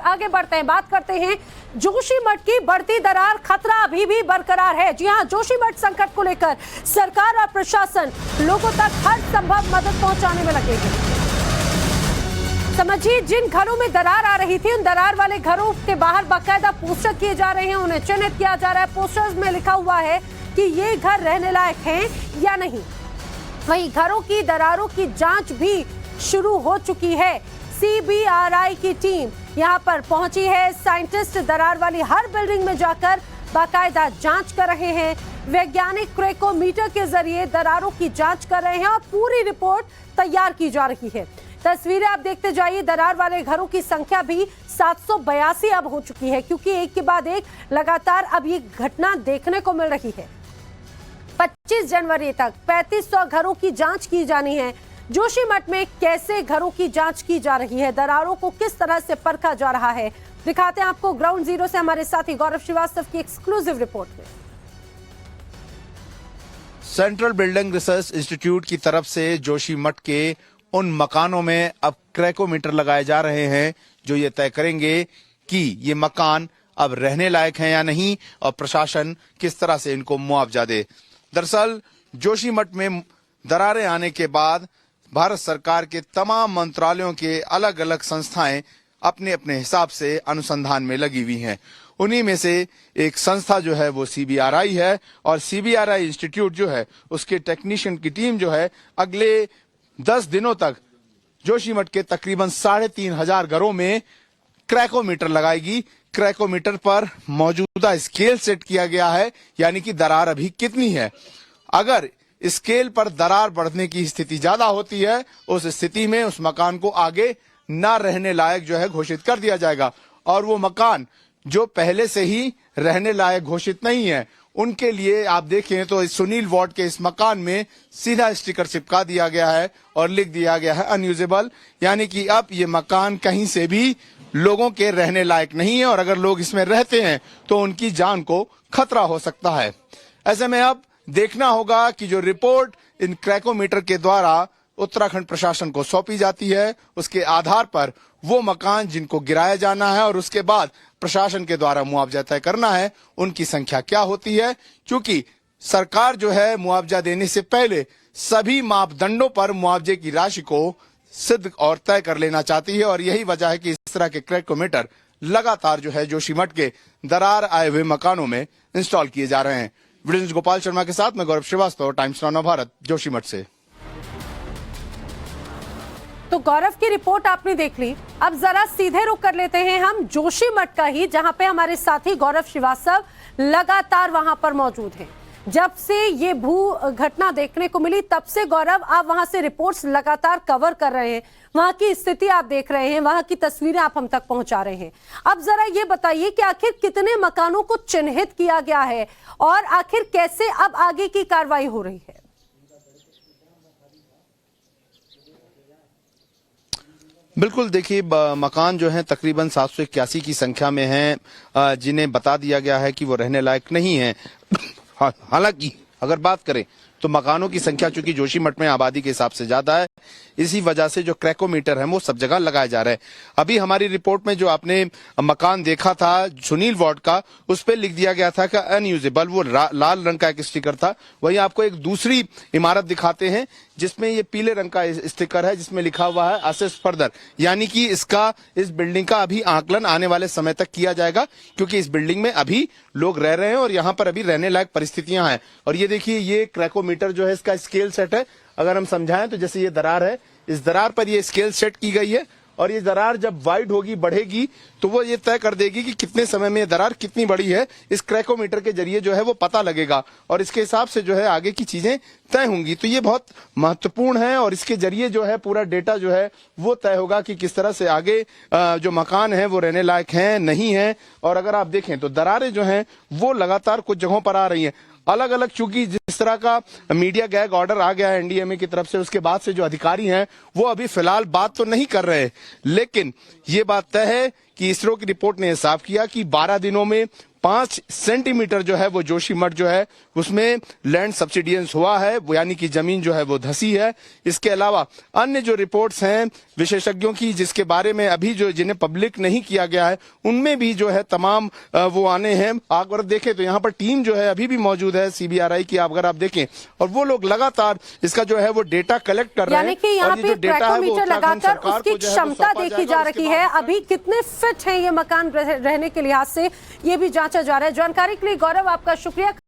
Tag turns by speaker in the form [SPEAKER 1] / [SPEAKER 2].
[SPEAKER 1] आगे बढ़ते हैं, बात करते हैं जोशीमठ की बढ़ती दरार, खतरा अभी भी बरकरार है। जी हां, जोशीमठ संकट को लेकर सरकार और प्रशासन लोगों तक हर संभव मदद पहुंचाने में लगे हैं। समझिए, जिन घरों में दरार आ रही थी उन दरार वाले घरों के बाहर बाकायदा पोस्टर किए जा रहे हैं, उन्हें चिन्हित किया जा रहा है। पोस्टर्स में लिखा हुआ है कि ये घर रहने लायक हैं या नहीं। वहीं घरों की दरारों की जांच भी शुरू हो चुकी है। सीबीआरआई की टीम यहां पर पहुंची है। साइंटिस्ट दरार वाली हर बिल्डिंग में जाकर बाकायदा जांच कर रहे हैं। वैज्ञानिक क्रेकोमीटर के जरिए दरारों की जांच कर रहे हैं और पूरी रिपोर्ट तैयार की जा रही है। तस्वीरें आप देखते जाइए। दरार वाले घरों की संख्या भी 782 अब हो चुकी है, क्योंकि एक के बाद एक लगातार अब ये घटना देखने को मिल रही है। 25 जनवरी तक 3500 घरों की जांच की जानी है। जोशीमठ में कैसे घरों की जांच की जा रही है, दरारों को किस तरह से परखा जा रहा है, दिखाते हैं आपको ग्राउंड जीरो से हमारे साथी गौरव श्रीवास्तव की एक्सक्लूसिव रिपोर्ट में।
[SPEAKER 2] सेंट्रल बिल्डिंग रिसर्च इंस्टीट्यूट की तरफ से जोशीमठ के उन मकानों में अब क्रेकोमीटर लगाए जा रहे हैं जो ये तय करेंगे कि ये मकान अब रहने लायक हैं या नहीं और प्रशासन किस तरह से इनको मुआवजा दे। दरअसल जोशीमठ में दरारें आने के बाद भारत सरकार के तमाम मंत्रालयों के अलग अलग संस्थाएं अपने अपने हिसाब से अनुसंधान में लगी हुई हैं। उन्हीं में से एक संस्था जो है वो सीबीआरआई है और सीबीआरआई इंस्टीट्यूट जो है उसके टेक्नीशियन की टीम जो है अगले 10 दिनों तक जोशीमठ के तकरीबन 3500 घरों में क्रेकोमीटर लगाएगी। क्रेकोमीटर पर मौजूदा स्केल सेट किया गया है, यानी कि दरार अभी कितनी है। अगर स्केल पर दरार बढ़ने की स्थिति ज्यादा होती है, उस स्थिति में उस मकान को आगे ना रहने लायक जो है घोषित कर दिया जाएगा और वो मकान जो पहले से ही रहने लायक घोषित नहीं है उनके लिए आप देखें तो सुनील वार्ड के इस मकान में सीधा स्टिकर चिपका दिया गया है और लिख दिया गया है अनयूजेबल, यानी कि अब ये मकान कहीं से भी लोगों के रहने लायक नहीं है और अगर लोग इसमें रहते हैं तो उनकी जान को खतरा हो सकता है। ऐसे में अब देखना होगा कि जो रिपोर्ट इन क्रेकोमीटर के द्वारा उत्तराखंड प्रशासन को सौंपी जाती है उसके आधार पर वो मकान जिनको गिराया जाना है और उसके बाद प्रशासन के द्वारा मुआवजा तय करना है उनकी संख्या क्या होती है, क्योंकि सरकार जो है मुआवजा देने से पहले सभी मापदंडों पर मुआवजे की राशि को सिद्ध और तय कर लेना चाहती है और यही वजह है कि इस तरह के क्रेकोमीटर लगातार जो है जोशीमठ के दरार आए हुए मकानों में इंस्टॉल किए जा रहे हैं। वीडियो गोपाल शर्मा के साथ मैं गौरव श्रीवास्तव, टाइम्स नाउ भारत, जोशीमठ से।
[SPEAKER 1] तो गौरव की रिपोर्ट आपने देख ली। अब जरा सीधे रुख कर लेते हैं हम जोशीमठ का ही, जहां पे हमारे साथी गौरव श्रीवास्तव लगातार वहां पर मौजूद हैं। जब से ये भू घटना देखने को मिली तब से गौरव आप वहां से रिपोर्ट्स लगातार कवर कर रहे हैं, वहां की स्थिति आप देख रहे हैं, वहां की तस्वीरें आप हम तक पहुंचा रहे हैं। अब जरा ये बताइए कि आखिर कितने मकानों को चिन्हित किया गया है और आखिर कैसे अब आगे की कार्रवाई हो रही है।
[SPEAKER 2] बिल्कुल, देखिए मकान जो है तकरीबन 781 की संख्या में हैं जिन्हें बता दिया गया है कि वो रहने लायक नहीं है। हालांकि अगर बात करें तो मकानों की संख्या चूंकि जोशीमठ में आबादी के हिसाब से ज्यादा है, इसी वजह से जो क्रेकोमीटर है वो सब जगह लगाए जा रहे हैं। अभी हमारी रिपोर्ट में जो आपने मकान देखा था सुनील वार्ड का, उस पर लिख दिया गया था कि अनयूजेबल, वो लाल रंग का एक स्टिकर था। वहीं आपको एक दूसरी इमारत दिखाते हैं जिसमें ये पीले रंग का स्टिकर है जिसमें लिखा हुआ है असेस फर्दर, यानी कि इस बिल्डिंग का अभी आकलन आने वाले समय तक किया जाएगा, क्योंकि इस बिल्डिंग में अभी लोग रह रहे हैं और यहाँ पर अभी रहने लायक परिस्थितियां हैं। और ये देखिए, ये क्रेकोमीटर जो है इसका स्केल सेट है। अगर हम समझाएं तो जैसे ये दरार है, इस दरार पर ये स्केल सेट की गई है और ये दरार जब वाइड होगी, बढ़ेगी, तो वो ये तय कर देगी कि कितने समय में ये दरार कितनी बड़ी है। इस क्रेकोमीटर के जरिए जो है वो पता लगेगा और इसके हिसाब से जो है आगे की चीजें तय होंगी। तो ये बहुत महत्वपूर्ण है और इसके जरिए जो है पूरा डेटा जो है वो तय होगा कि किस तरह से आगे जो मकान है वो रहने लायक हैं नहीं है। और अगर आप देखें तो दरारें जो हैं वो लगातार कुछ जगहों पर आ रही हैं अलग अलग, चूंकि जिस तरह का मीडिया गैग ऑर्डर आ गया है एनडीएमए की तरफ से, उसके बाद से जो अधिकारी हैं वो अभी फिलहाल बात तो नहीं कर रहे, लेकिन ये बात तय है कि इसरो की रिपोर्ट ने साफ किया कि 12 दिनों में 5 सेंटीमीटर जो है वो जोशीमठ जो है उसमें लैंड सब्सिडियंस हुआ है, यानी कि जमीन जो है वो धसी है। इसके अलावा अन्य जो रिपोर्ट्स हैं विशेषज्ञों की, जिसके बारे में अभी जो जिन्हें पब्लिक नहीं किया गया है, उनमें भी जो है तमाम वो आने हैं। अगर देखें तो यहाँ पर टीम जो है अभी भी मौजूद है CBRI की, अगर आप देखें, और वो लोग लगातार इसका जो है वो डेटा कलेक्ट कर रहे हैं।
[SPEAKER 1] यानी कि यहाँ पे ट्रैकोमीटर लगाकर उसकी क्षमता देखी जा रही है, अभी कितने फिट है ये मकान रहने के लिहाज से, ये भी जांचा जा रहा है। जानकारी के लिए गौरव आपका शुक्रिया।